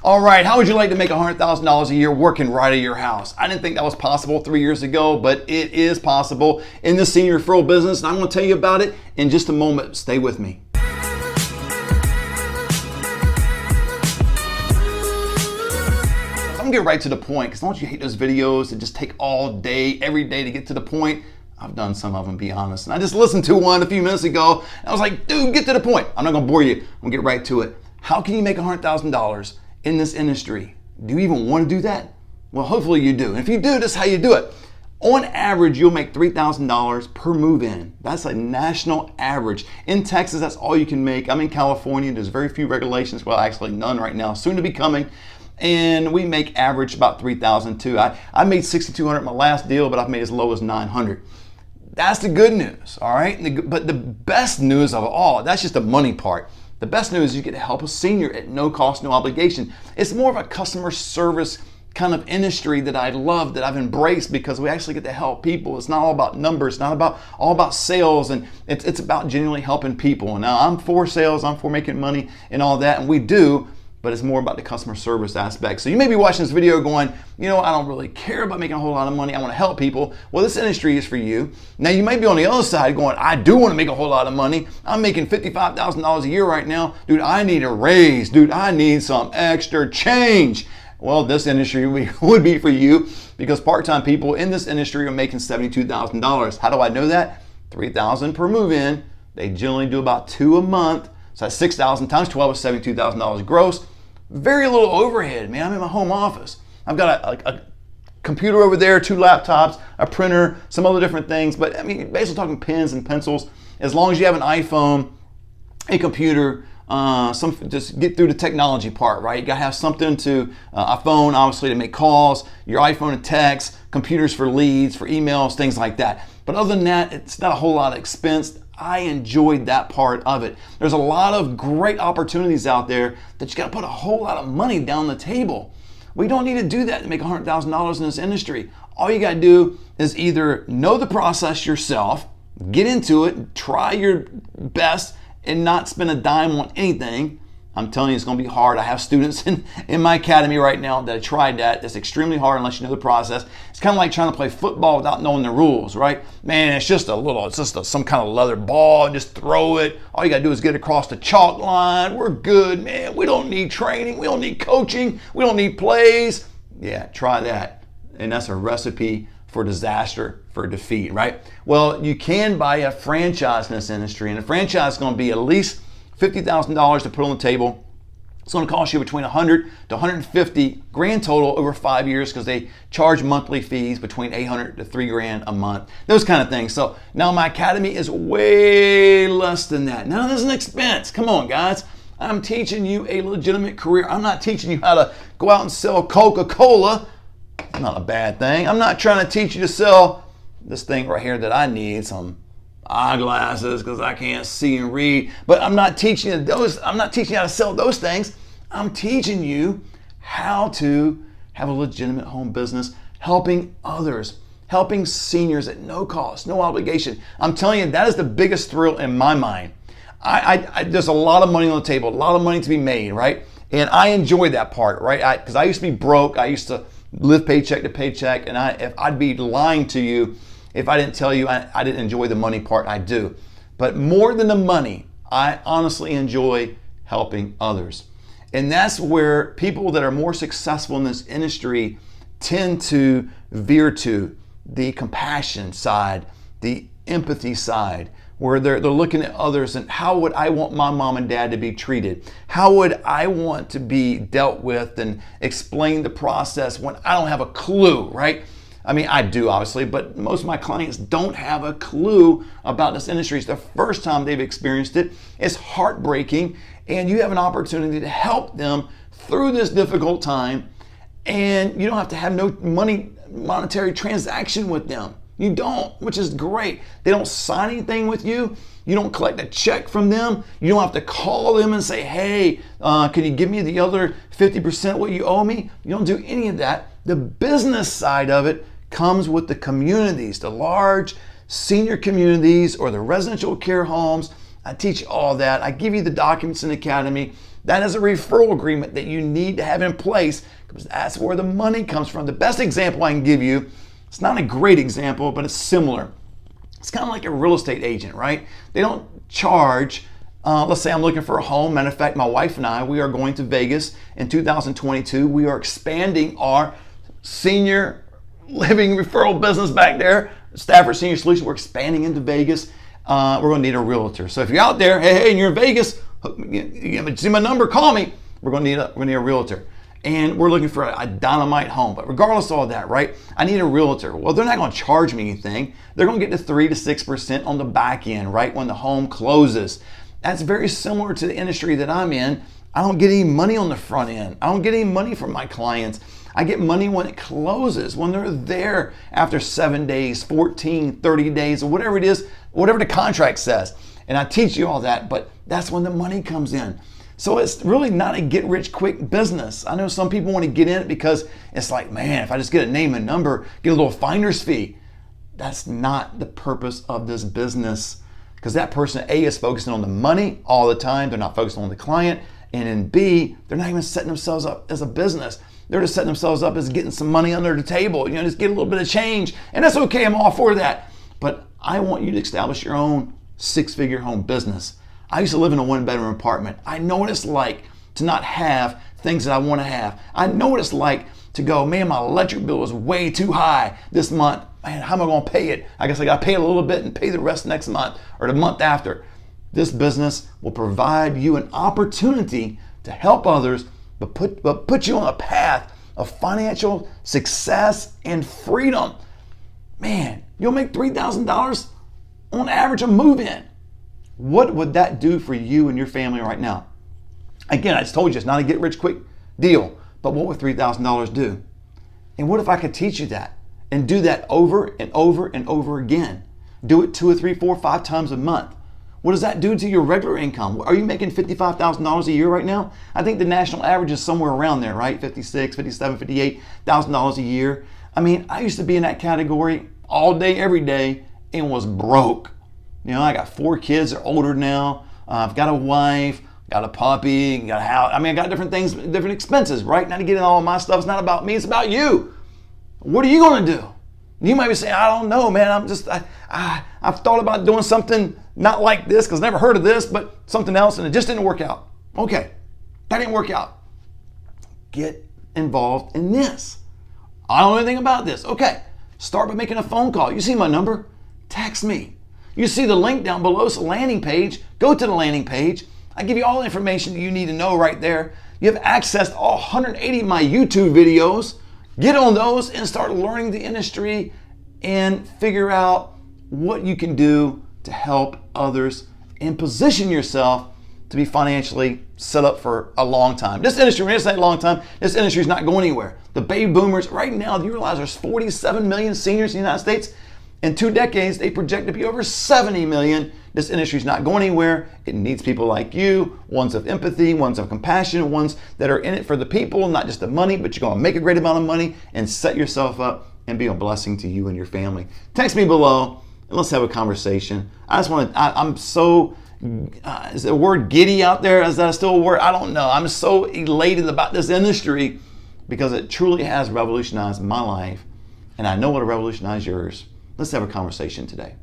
All right, how would you like to make $100,000 a year working right at your house? I didn't think that was possible 3 years ago, but it is possible in the senior referral business, and I'm going to tell you about it in just a moment. Stay with me. I'm going to get right to the point, because don't you hate those videos that just take all day, every day to get to the point? I've done some of them, be honest. And I just listened to one a few minutes ago, and I was like, dude, get to the point. I'm not going to bore you. I'm going to get right to it. How can you make $100,000 in this industry? Do you even want to do that? Well, hopefully you do. And if you do, this is how you do it. On average, you'll make $3,000 per move-in. That's a national average. In Texas, that's all you can make. I'm in California. There's very few regulations. Well, actually none right now, soon to be coming. And we make average about $3,000 too. I made $6,200 my last deal, but I've made as low as $900. That's the good news, all right? But the best news of all, that's just the money part. The best news is you get to help a senior at no cost, no obligation. It's more of a customer service kind of industry that I love, that I've embraced, because we actually get to help people. It's not all about numbers, it's not all about sales, and it's about genuinely helping people. And now I'm for sales, I'm for making money and all that, and we do, but it's more about the customer service aspect. So you may be watching this video going, you know, I don't really care about making a whole lot of money. I want to help people. Well, this industry is for you. Now you may be on the other side going, I do want to make a whole lot of money. I'm making $55,000 a year right now. Dude, I need a raise. Dude, I need some extra change. Well, this industry would be for you, because part-time people in this industry are making $72,000. How do I know that? $3,000 per move-in. They generally do about 2 a month. So that's 6,000 times 12 is $72,000 gross. Very little overhead, man. I'm in my home office. I've got a computer over there, 2 laptops, a printer, some other different things. But I mean, basically talking pens and pencils. As long as you have an iPhone, a computer, just get through the technology part, right? You gotta have something to, a phone, obviously, to make calls, your iPhone to text, computers for leads, for emails, things like that. But other than that, it's not a whole lot of expense. I enjoyed that part of it. There's a lot of great opportunities out there that you got to put a whole lot of money down the table. We don't need to do that to make $100,000 in this industry. All you got to do is either know the process yourself, get into it, try your best, and not spend a dime on anything. I'm telling you, it's going to be hard. I have students in my academy right now that have tried that. It's extremely hard unless you know the process. It's kind of like trying to play football without knowing the rules, right? Man, it's just some kind of leather ball, and just throw it. All you got to do is get across the chalk line. We're good, man. We don't need training. We don't need coaching. We don't need plays. Yeah, try that. And that's a recipe for disaster, for defeat, right? Well, you can buy a franchise in this industry, and a franchise is going to be at least $50,000 to put on the table. It's going to cost you between $100 to $150 grand total over 5 years, because they charge monthly fees between $800 to $3,000 a month, those kind of things. So now my academy is way less than that. Now this is an expense. Come on, guys. I'm teaching you a legitimate career. I'm not teaching you how to go out and sell Coca-Cola. It's not a bad thing. I'm not trying to teach you to sell this thing right here that I need, some eyeglasses, because I can't see and read. But I'm not teaching you those. I'm not teaching you how to sell those things. I'm teaching you how to have a legitimate home business, helping others, helping seniors at no cost, no obligation. I'm telling you, that is the biggest thrill in my mind. There's a lot of money on the table, a lot of money to be made, right? And I enjoy that part, right? Because I used to be broke. I used to live paycheck to paycheck, and I'd be lying to you if I didn't tell you I didn't enjoy the money part. I do. But more than the money, I honestly enjoy helping others. And that's where people that are more successful in this industry tend to veer to: the compassion side, the empathy side, where they're looking at others and how would I want my mom and dad to be treated? How would I want to be dealt with, and explain the process when I don't have a clue, right? I mean, I do, obviously, but most of my clients don't have a clue about this industry. It's the first time they've experienced it. It's heartbreaking, and you have an opportunity to help them through this difficult time, and you don't have to have no monetary transaction with them. You don't, which is great. They don't sign anything with you. You don't collect a check from them. You don't have to call them and say, hey, can you give me the other 50% what you owe me? You don't do any of that. The business side of it comes with the communities, the large senior communities or the residential care homes. I teach you all that. I give you the documents in the academy That is a referral agreement that you need to have in place because that's where the money comes from. The best example I can give you, it's not a great example, but it's similar. It's kind of like a real estate agent, right? They don't charge, let's say I'm looking for a home. Matter of fact, my wife and I, we are going to Vegas in 2022. We are expanding our senior living referral business back there, Stafford Senior Solutions. We're expanding into Vegas. We're going to need a realtor. So if you're out there, hey, and you're in Vegas, you see my number, call me. We're going to need a realtor. And we're looking for a dynamite home. But regardless of all that, right, I need a realtor. Well, they're not going to charge me anything. They're going to get to 3 to 6% on the back end, right, when the home closes. That's very similar to the industry that I'm in. I don't get any money on the front end. I don't get any money from my clients. I get money when it closes, when they're there after 7 days, 14, 30 days, or whatever it is, whatever the contract says. And I teach you all that, but that's when the money comes in. So it's really not a get-rich-quick business. I know some people want to get in it because it's like, man, if I just get a name and number, get a little finder's fee. That's not the purpose of this business, because that person, A, is focusing on the money all the time. They're not focusing on the client. And then B, they're not even setting themselves up as a business. They're just setting themselves up as getting some money under the table, just get a little bit of change. And that's okay, I'm all for that. But I want you to establish your own 6-figure home business. I used to live in a 1-bedroom apartment. I know what it's like to not have things that I want to have. I know what it's like to go, man, my electric bill is way too high this month. Man, how am I going to pay it? I guess I got to pay a little bit and pay the rest next month or the month after. This business will provide you an opportunity to help others, but put you on a path of financial success and freedom. Man, you'll make $3,000 on average a move-in. What would that do for you and your family right now? Again, I just told you it's not a get-rich-quick deal, but what would $3,000 do? And what if I could teach you that and do that over and over and over again? Do it 2 or 3, 4, 5 times a month. What does that do to your regular income? Are you making $55,000 a year right now? I think the national average is somewhere around there, right? $56,000, $57,000, $58,000 a year. I mean, I used to be in that category all day, every day, and was broke. I got 4 kids, they're older now. I've got a wife, got a puppy, got a house. I got different things, different expenses, right? Not to get in all of my stuff. It's not about me, it's about you. What are you going to do? You might be saying, I don't know, man. I've thought about doing something not like this because I've never heard of this, but something else, and it just didn't work out. Okay, that didn't work out. Get involved in this. I don't know anything about this. Okay, start by making a phone call. You see my number? Text me. You see the link down below, it's a landing page. Go to the landing page. I give you all the information that you need to know right there. You have access to all 180 of my YouTube videos. Get on those and start learning the industry and figure out what you can do to help others and position yourself to be financially set up for a long time. This industry, when I say a long time, this industry is not going anywhere. The baby boomers, right now, do you realize there's 47 million seniors in the United States? In 2 decades, they project to be over 70 million. This industry is not going anywhere. It needs people like you, ones of empathy, ones of compassion, ones that are in it for the people, not just the money, but you're going to make a great amount of money and set yourself up and be a blessing to you and your family. Text me below and let's have a conversation. I'm so, is the word giddy out there? Is that still a word? I don't know. I'm so elated about this industry because it truly has revolutionized my life, and I know it'll revolutionize yours. Let's have a conversation today.